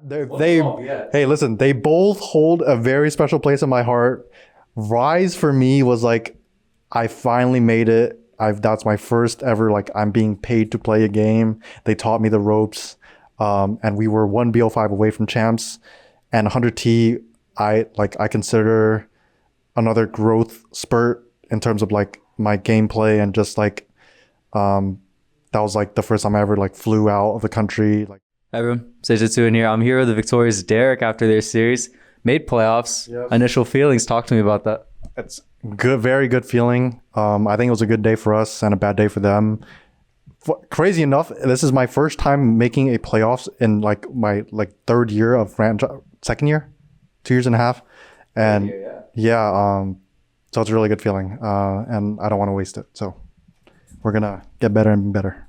Hey, listen, they both hold a very special place in my heart. Rise for me was like, I finally made it. That's my first ever, like, I'm being paid to play a game. They taught me the ropes. And we were one BO5 away from champs. And 100T, I consider another growth spurt in terms of like my gameplay and just like, that was like the first time I ever like flew out of the country. Like, Hi everyone, Sejitsu in here. I'm here with the victorious Derek after their series. Made playoffs. Yep. Initial feelings, talk to me about that. It's good, very good feeling. I think it was a good day for us and a bad day for them. Crazy enough, this is my first time making a playoffs in like my third year of franchise, second year, 2.5 years. And so it's a really good feeling. And I don't want to waste it. So we're going to get better and better.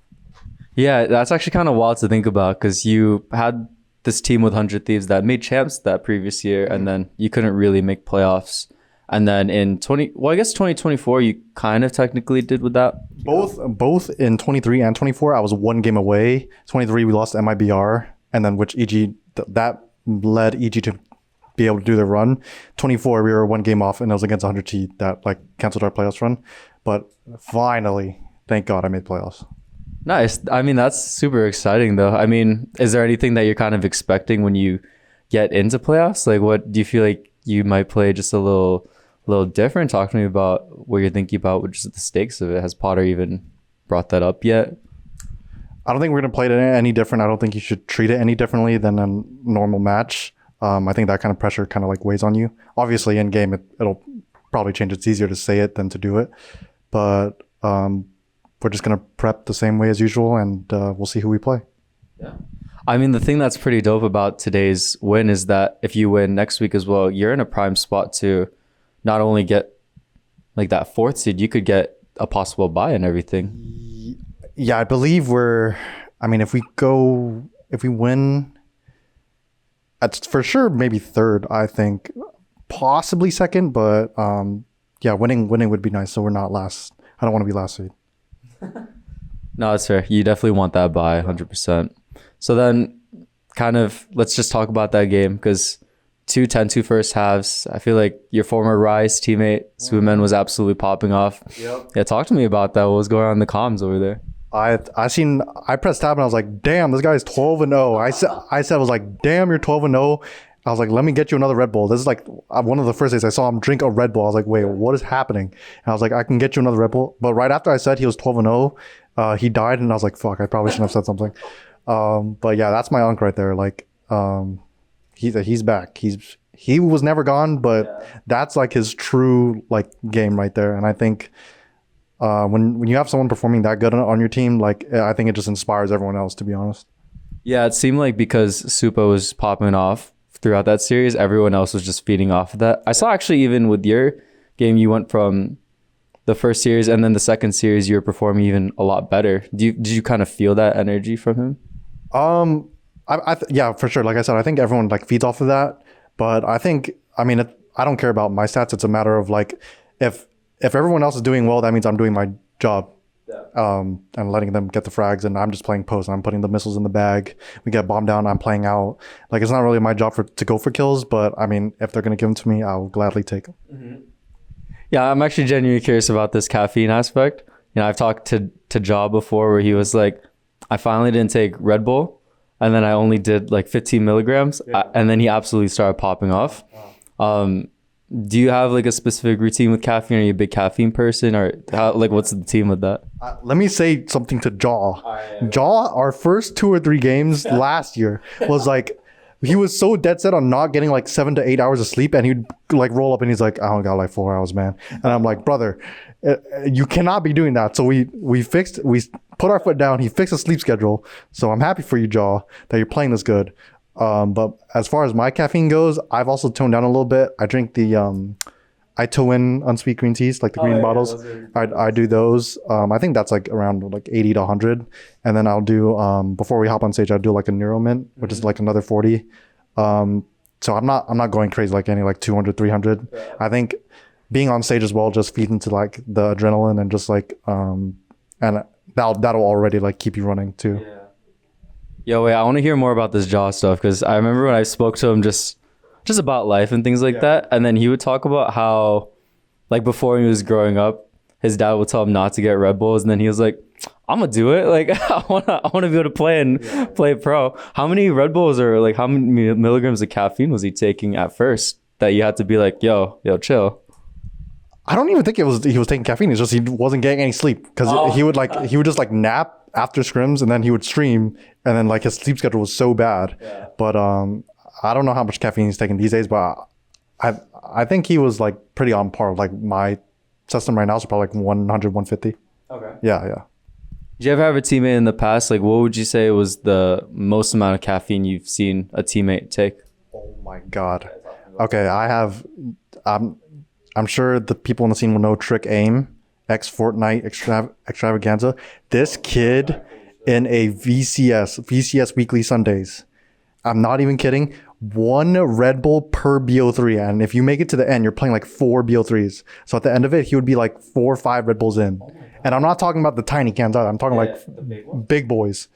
Yeah, that's actually kind of wild to think about because you had this team with 100 Thieves that made champs that previous year, and then you couldn't really make playoffs. And then in 2024, you kind of technically did with that. Both in 23 and 24, I was one game away. 23, we lost to MIBR, and then which EG, that led EG to be able to do their run. 24, we were one game off, and it was against 100T that like canceled our playoffs run. But finally, thank God I made playoffs. Nice. I mean, that's super exciting though. I mean, is there anything that you're kind of expecting when you get into playoffs? Like, what do you feel like you might play just a little different? Talk to me about what you're thinking about, which is the stakes of it. Has Potter even brought that up yet? I don't think we're going to play it any different. I don't think you should treat it any differently than a normal match. I think that kind of pressure kind of like weighs on you. Obviously in game, it'll probably change. It's easier to say it than to do it. But, we're just going to prep the same way as usual, and we'll see who we play. Yeah. I mean, the thing that's pretty dope about today's win is that if you win next week as well, you're in a prime spot to not only get like that 4th seed, you could get a possible bye and everything. Yeah, I believe if we win, that's for sure maybe 3rd, I think. Possibly 2nd, but winning would be nice, so we're not last. I don't want to be last seed. No, that's fair. You definitely want that bye 100%. So then kind of let's just talk about that game because 10-2 first halves. I feel like your former Rise teammate, Suimen, was absolutely popping off. Yep. Yeah, talk to me about that. What was going on in the comms over there? I pressed tab and I was like, damn, this guy's 12-0. I said, I was like, damn, you're 12-0. I was like, let me get you another Red Bull. This is like one of the first days I saw him drink a Red Bull. I was like, wait, what is happening? And I was like, I can get you another Red Bull. But right after I said he was 12-0, he died, and I was like, fuck, I probably shouldn't have said something. But yeah, that's my unk right there. Like, he's back. He was never gone, but that's like his true like game right there. And I think when you have someone performing that good on your team, like I think it just inspires everyone else, to be honest. Yeah, it seemed like because Supa was popping off throughout that series, everyone else was just feeding off of that. I saw actually even with your game, you went from the first series and then the second series, you were performing even a lot better. Did you kind of feel that energy from him? Yeah, for sure. Like I said, I think everyone like feeds off of that. But I think, I don't care about my stats. It's a matter of like, if everyone else is doing well, that means I'm doing my job. And letting them get the frags, and I'm just playing post, and I'm putting the missiles in the bag. We get bombed down, I'm playing out. Like, it's not really my job to go for kills, but I mean, if they're going to give them to me, I'll gladly take them. Mm-hmm. Yeah, I'm actually genuinely curious about this caffeine aspect. You know, I've talked to Jaw before where he was like, I finally didn't take Red Bull, and then I only did like 15 milligrams, and then he absolutely started popping off. Wow. Do you have like a specific routine with caffeine? Are you a big caffeine person, or what's the team with that? Let me say something to Jaw. Jaw, our first 2 or 3 games last year was like, he was so dead set on not getting like 7 to 8 hours of sleep, and he'd like roll up and he's like, I only got like 4 hours, man. And I'm like, brother, you cannot be doing that. So we put our foot down. He fixed the sleep schedule. So I'm happy for you, Jaw, that you're playing this good. But as far as my caffeine goes, I've also toned down a little bit. I drink the Itoin unsweet green teas, like the green bottles. I do those. I think that's like around like 80 to 100. And then I'll do, before we hop on stage, I'll do like a Neuromint, which is like another 40. So I'm not going crazy like any like 200, 300. Yeah. I think being on stage as well just feeds into like the adrenaline and just like, and that'll already like keep you running too. Yeah. Yo, wait, I want to hear more about this jaw stuff because I remember when I spoke to him just about life and things like that, and then he would talk about how, like, before he was growing up, his dad would tell him not to get Red Bulls, and then he was like, "I'm gonna do it. Like, I wanna be able to play and play pro." How many Red Bulls or like how many milligrams of caffeine was he taking at first that you had to be like, "Yo, chill"? I don't even think he was taking caffeine. It's just he wasn't getting any sleep because he would just like nap after scrims and then he would stream and then like his sleep schedule was so bad. Yeah. But I don't know how much caffeine he's taking these days, but I think he was like pretty on par. Like my system right now is probably like 100, 150. Okay. Yeah. Did you ever have a teammate in the past? Like, what would you say was the most amount of caffeine you've seen a teammate take? Oh my God. Okay, I have. I'm sure the people in the scene will know Trick Aim, ex Fortnite extravaganza. This kid in a VCS weekly Sundays. I'm not even kidding. 1 Red Bull per BO3. And if you make it to the end, you're playing like 4 BO3s. So at the end of it, he would be like 4 or 5 Red Bulls in. And I'm not talking about the tiny cans either. I'm talking like big boys.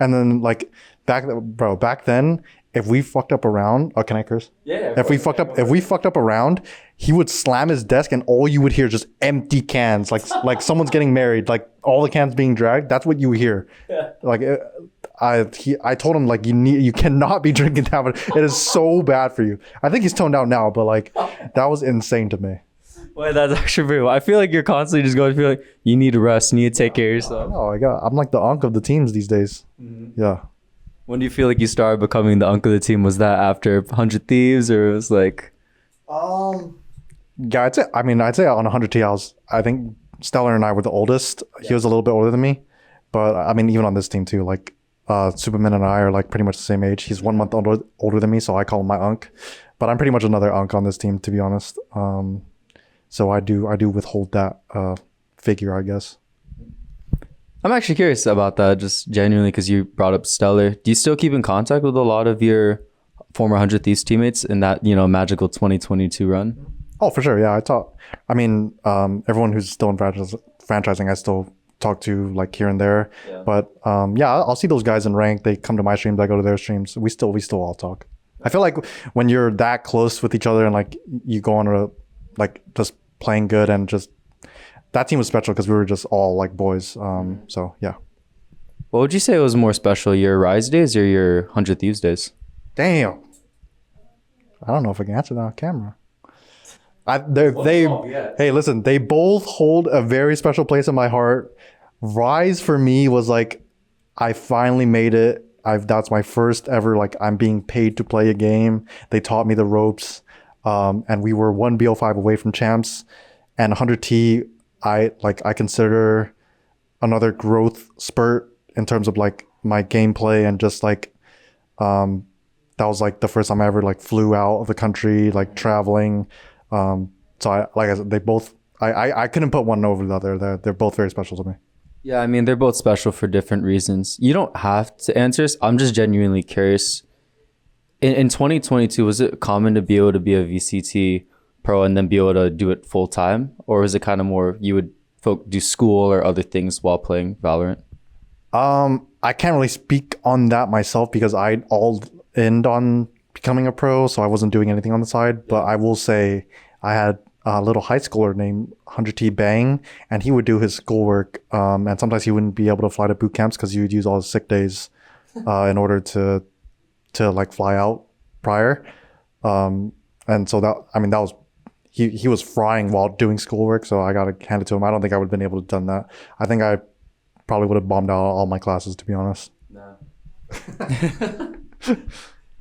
And then like back then, if we fucked up around, oh, can I curse? Yeah. If we fucked up around, he would slam his desk, and all you would hear is just empty cans, like someone's getting married, like all the cans being dragged. That's what you would hear. Yeah. Like I told him like you cannot be drinking that much. It is so bad for you. I think he's toned down now, but like that was insane to me. Wait, that's actually very well. I feel like you're constantly just going to feel like you need to rest, you need to take care of yourself. Oh, I'm like the unk of the teams these days. Mm-hmm. Yeah. When do you feel like you started becoming the unk of the team? Was that after 100 Thieves, or it was like? Yeah, I'd say on 100 T, I think Stellar and I were the oldest. Yeah. He was a little bit older than me, but I mean, even on this team too, like Superman and I are like pretty much the same age. He's 1 month older than me, so I call him my unk. But I'm pretty much another unk on this team, to be honest. So I do withhold that figure, I guess. I'm actually curious about that, just genuinely, because you brought up Stellar. Do you still keep in contact with a lot of your former 100 Thieves teammates in that, magical 2022 run? Oh, for sure. Yeah, everyone who's still in franchising, I still talk to like here and there. Yeah. But I'll see those guys in rank. They come to my streams. I go to their streams. We still all talk. I feel like when you're that close with each other and like you go on a like just playing good and just that team was special because we were just all like boys. So yeah. What would you say was more special, your Rise days or your 100 Thieves days? Damn. I don't know if I can answer that on camera. Hey, listen, they both hold a very special place in my heart. Rise for me was like, I finally made it. That's my first ever, like I'm being paid to play a game. They taught me the ropes. And we were 1 BO5 away from champs. And 100 T, I consider another growth spurt in terms of like my gameplay and just like that was like the first time I ever like flew out of the country, like traveling. So I said, they both I couldn't put one over the other. They're both very special to me. Yeah, I mean they're both special for different reasons. You don't have to answer this. I'm just genuinely curious. In 2022, was it common to be able to be a VCT pro and then be able to do it full time, or was it kind of more you would do school or other things while playing Valorant? I can't really speak on that myself because I all end on becoming a pro, so I wasn't doing anything on the side. But I will say I had a little high schooler named 100T Bang, and he would do his schoolwork, and sometimes he wouldn't be able to fly to boot camps because he would use all his sick days in order to like fly out prior. And so that was he was frying while doing schoolwork, so I gotta hand it to him. I don't think I would have been able to done that. I think I probably would have bombed out all my classes, to be honest. No.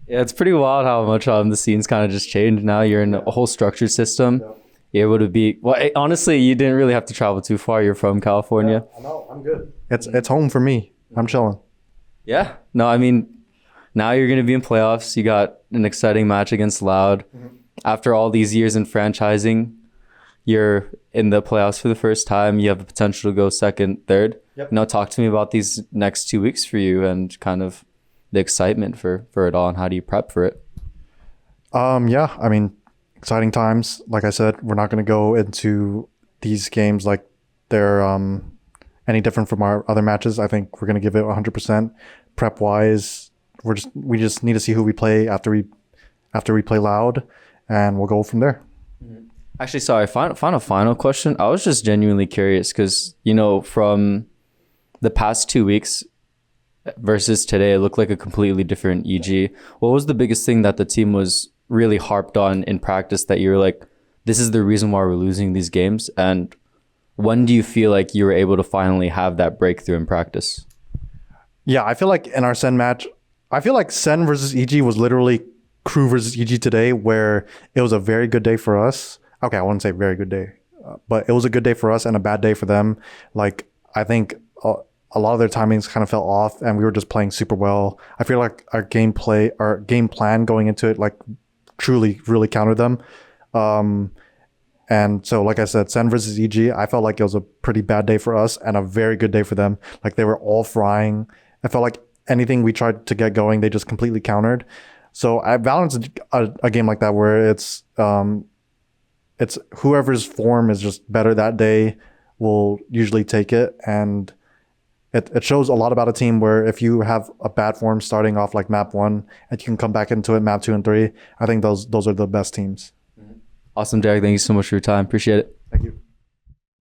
Yeah, it's pretty wild how much the scenes kind of just changed. Now you're in a whole structured system. Yeah. You're able to be honestly, you didn't really have to travel too far. You're from California. Yeah, no, I'm good. It's home for me. I'm chilling. Yeah. No, I mean, now you're going to be in playoffs. You got an exciting match against Loud. Mm-hmm. After all these years in franchising, you're in the playoffs for the first time. You have the potential to go second, third. Yep. Now talk to me about these next 2 weeks for you and kind of the excitement for it all and how do you prep for it? Yeah, I mean, exciting times. Like I said, we're not going to go into these games like they're any different from our other matches. I think we're going to give it 100%. prep wise, we just need to see who we play after we play Loud, and we'll go from there. Actually, sorry, final question. I was just genuinely curious because, from the past 2 weeks versus today, it looked like a completely different EG. What was the biggest thing that the team was really harped on in practice that you were like, this is the reason why we're losing these games? And when do you feel like you were able to finally have that breakthrough in practice? Yeah, I feel like in our Sen match, I feel like Sen versus EG was literally Crew versus EG today, where it was a very good day for us. Okay, I wouldn't say very good day, but it was a good day for us and a bad day for them. Like, I think a lot of their timings kind of fell off, and we were just playing super well. I feel like our game plan going into it, like, truly really countered them. And so, like I said, Sen versus EG, I felt like it was a pretty bad day for us and a very good day for them. Like, they were all frying. I felt like anything we tried to get going, they just completely countered. So Valorant's a game like that where it's whoever's form is just better that day will usually take it. And it shows a lot about a team where if you have a bad form starting off like map 1 and you can come back into it map 2 and 3, I think those are the best teams. Awesome, Derek. Thank you so much for your time. Appreciate it. Thank you.